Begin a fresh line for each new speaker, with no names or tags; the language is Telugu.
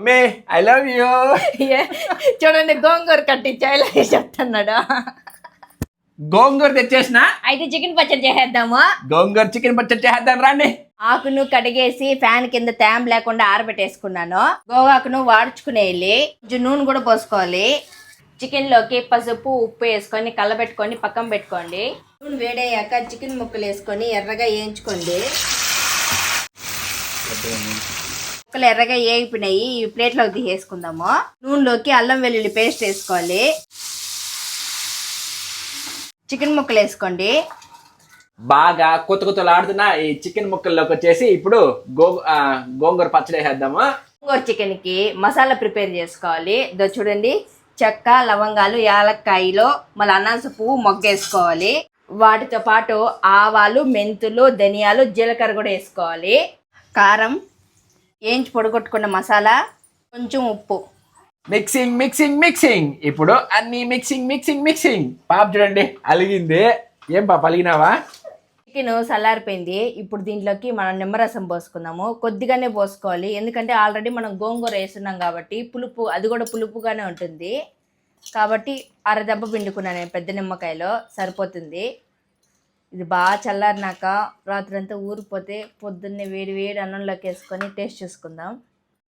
Mummy I love you.
చూడండి గోంగూర కట్టించి ఐ లవ్ యూ చెప్తున్నాడు.
గోంగూర తెచ్చేసిన,
అయితే చికెన్ పచ్చడి చేసేద్దాము.
గోంగూర చికెన్ పచ్చడి చేద్దాం రండి.
ఆకును కడిగేసి ఫ్యాన్ కింద తేమ లేకుండా ఆరబెట్టేసుకున్నాను. గోగాకును వాడుచుకునేయాలి. కొంచెం నూనె కూడా పోసుకోవాలి. చికెన్ లోకి పసుపు ఉప్పు వేసుకొని కలబెట్టుకొని పక్కన పెట్టుకోండి. నూనె వేడయ్యాక చికెన్ ముక్కలు వేసుకొని ఎర్రగా వేయించుకోండి. ముక్కలు ఎర్రగా వేగిపోయినాయి. ఈ ప్లేట్లోకి తీసేసుకుందాము. నూనెలోకి అల్లం వెల్లుల్లి పేస్ట్ వేసుకోవాలి. చికెన్ ముక్కలు వేసుకోండి.
బాగా కొత్తలాడుతున్న ఈ చికెన్ ముక్కల్లోకి వచ్చేసి ఇప్పుడు గోంగూర పచ్చడి వేసేద్దాము.
గోంగూర చికెన్ కి మసాలా ప్రిపేర్ చేసుకోవాలి. ఇదో చూడండి, చెక్క, లవంగాలు, యాలక్కాయలో మళ్ళీ అనాస పువ్వు మొగ్గేసుకోవాలి. వాటితో పాటు ఆవాలు, మెంతులు, ధనియాలు, జీలకర్ర కూడా వేసుకోవాలి. కారం, వేయించి పొడగొట్టుకున్న మసాలా, కొంచెం ఉప్పు.
Mixing mixing mixing. ఇప్పుడు అన్ని మిక్సింగ్ మిక్సింగ్ మిక్సింగ్. పాప చూడండి అలిగింది. ఏం పాప అలిగినావా?
చికెన్ చల్లారిపోయింది. ఇప్పుడు దీంట్లోకి మనం నిమ్మరసం పోసుకుందాము. కొద్దిగానే పోసుకోవాలి, ఎందుకంటే ఆల్రెడీ మనం గోంగూర వేస్తున్నాం కాబట్టి పులుపు, అది కూడా పులుపుగానే ఉంటుంది కాబట్టి అరదెబ్బ పిండుకున్నాను నేను పెద్ద నిమ్మకాయలో, సరిపోతుంది. ఇది బాగా చల్లారినాక రాత్రి అంతా ఊరిపోతే పొద్దున్నే వేడి వేడి అన్నంలోకి వేసుకొని టేస్ట్ చూసుకుందాం.